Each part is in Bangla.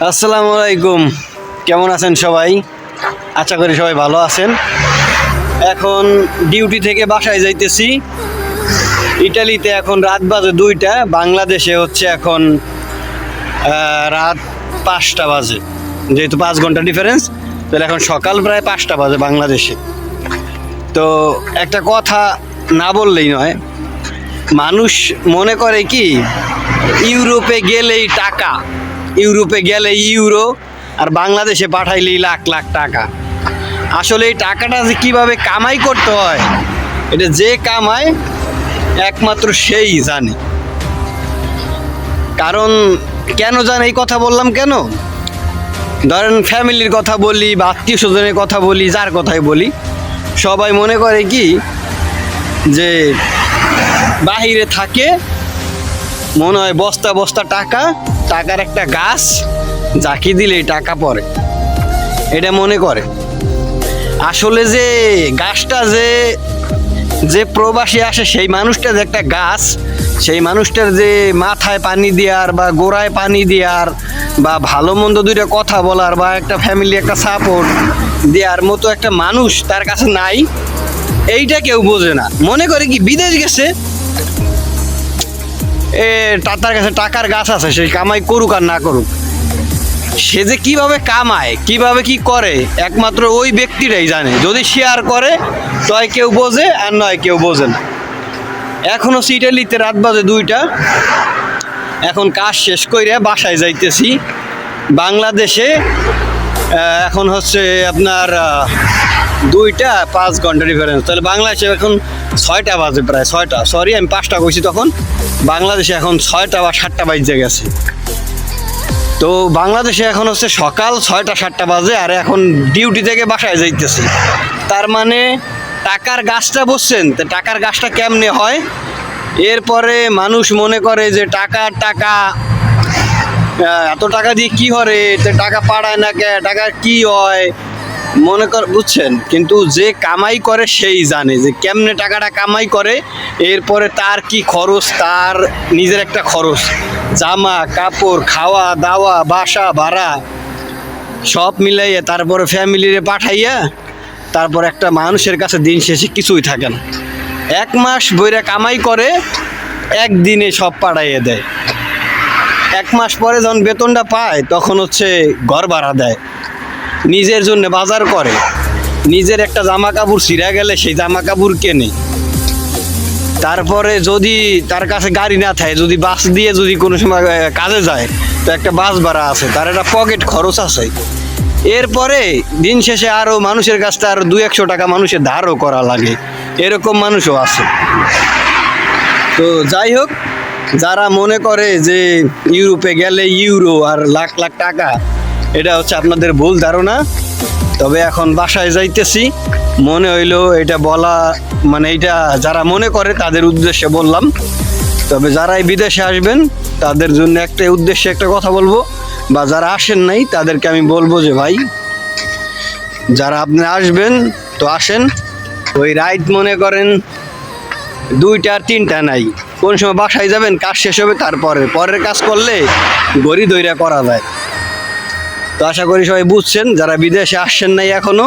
আসসালামু আলাইকুম, কেমন আছেন সবাই? আশা করি সবাই ভালো আছেন। এখন ডিউটি থেকে বাসায় যাইতেছি। ইটালিতে এখন রাত বাজে 2টা, বাংলাদেশে হচ্ছে এখন রাত 5টা বাজে। যেহেতু 5 ঘন্টা ডিফারেন্স, তাহলে এখন সকাল প্রায় 5টা বাজে বাংলাদেশে। তো একটা কথা না বললেই নয়, মানুষ মনে করে কি ইউরোপে গেলেই টাকা, ইউরোপে গেলে ইউরো, আর বাংলাদেশে পাঠাইলেই লাখ লাখ টাকা। আসলে এই টাকাটা যে কীভাবে কামাই করতে হয়, এটা যে কামায় একমাত্র সেই জানে। কারণ কেন জানে এই কথা বললাম কেন? ধরেন ফ্যামিলির কথা বলি বা আত্মীয় স্বজনের কথা বলি, যার কথাই বলি, সবাই মনে করে কি যে বাহিরে থাকে, মনে হয় বস্তা বস্তা টাকা, টাকার একটা গাছ, জাকি দিলেই টাকা পড়ে, এটা মনে করে। আসলে যে গাছটা যে প্রবাসী আসে, সেই মানুষটা যে একটা গাছ, সেই মানুষটার যে মাথায় পানি দেওয়ার বা গোড়ায় পানি দেওয়ার বা ভালো মন্দ দুইটা কথা বলার বা একটা ফ্যামিলি একটা সাপোর্ট দেওয়ার মতো একটা মানুষ তার কাছে নাই, এইটা কেউ বোঝে না। মনে করে কি বিদেশ গেছে, তার কাছে টাকার গাছ আছে, সেই কামাই করুক আর না করুক, সে যে কিভাবে কামায়, কিভাবে কি করে, একমাত্র ওই ব্যক্তিরাই জানে। যদি শেয়ার করে তয় কেউ বোঝে, আর নয় কেউ বোঝে না। এখন হচ্ছে ইটালিতে রাত বাজে 2টা, এখন কাজ শেষ করে বাসায় যাইতেছি। বাংলাদেশে এখন হচ্ছে আপনার 2টা 5 ঘন্টা ডিফারেন্স, তাহলে বাংলাদেশে এখন 6টা বাজে, প্রায় 6টা, সরি আমি 5টা কইছি তখন। বাংলাদেশে এখন 6টা বা 7টা বাজে গেছে। তো বাংলাদেশে এখন হচ্ছে সকাল 6টা 7টা বাজে, আর এখন ডিউটি থেকে বাসায় যাইতেছি। তার মানে টাকার গাছটা বুঝছেন তো, টাকার গাছটা কেমনে হয়। এরপরে মানুষ মনে করে যে টাকা, এত টাকা দিয়ে কি হবে, টাকা পাড়ায় না কে, টাকার কি হয় মনে কর, বুঝছেন। কিন্তু যে কামাই করে সেই জানে যে কেমনে টাকাটা কামাই করে। এরপরে তার কি খরচ, তার নিজের একটা খরচ, জামা কাপড়, খাওয়া দাওয়া, বাসা ভাড়া সব মিলাইয়া, তারপরে ফ্যামিলিরে পাঠাইয়া, তারপর একটা মানুষের কাছে দিন শেষে কিছুই থাকে না। 1 মাস বইরা কামাই করে, একদিনে সব পাঠাইয়ে দেয়। 1 মাস পরে যখন বেতনটা পায়, তখন হচ্ছে ঘর ভাড়া দেয়, নিজের জন্য বাজার করে, নিজের একটা জামা কাপড় ছিঁড়া গেলে সেই জামা কাপড় কেনে। তারপরে যদি তার কাছে গাড়ি না থাকে, যদি বাস দিয়ে যদি কোনো সময় কাজে যায়, তো একটা বাস ভাড়া আছে, তার একটা পকেট খরচ আছে। এরপরে দিন শেষে আরও মানুষের কাছ থেকে আরও 200-100 টাকা মানুষের ধারও করা লাগে, এরকম মানুষও আছে। তো যাই হোক, যারা মনে করে যে ইউরোপে গেলে ইউরো আর লাখ লাখ টাকা, এটা হচ্ছে আপনাদের ভুল ধারণা। তবে এখন বাসায় যাইতেছি, মনে হইলো এটা বলা, মানে এটা যারা মনে করে তাদের উদ্দেশ্যে বললাম। তবে যারাই বিদেশে আসবেন তাদের জন্য একটা উদ্দেশ্যে একটা কথা বলবো, বা যারা আসেন নাই তাদেরকে আমি বলবো যে ভাই, যারা আপনি আসবেন তো আসেন, ওই রাইট মনে করেন 2টা আর 3টা নাই, কোন সময় বাসায় যাবেন, কাজ শেষ হবে, তারপরে পরের কাজ করলে গড়ি দইরা করা যায়। তো আশা করি সবাই বুঝছেন। যারা বিদেশে আসছেন নাই এখনো,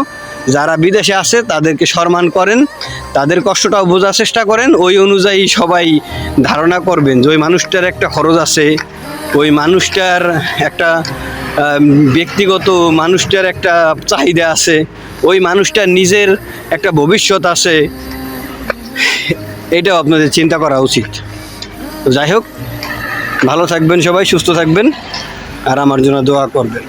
যারা বিদেশে আছে তাদেরকে সম্মান করেন, তাদের কষ্টটাও বোঝার চেষ্টা করেন, ওই অনুযায়ী সবাই ধারণা করবেন যে ওই মানুষটার একটা খরচ আছে, ওই মানুষটার একটা ব্যক্তিগত, মানুষটার একটা চাহিদা আছে, ওই মানুষটার নিজের একটা ভবিষ্যৎ আছে। এটাও আপনাদের চিন্তা করা উচিত। তো যাই হোক, ভালো থাকবেন সবাই, সুস্থ থাকবেন, আর আমার জন্য দোয়া করবেন।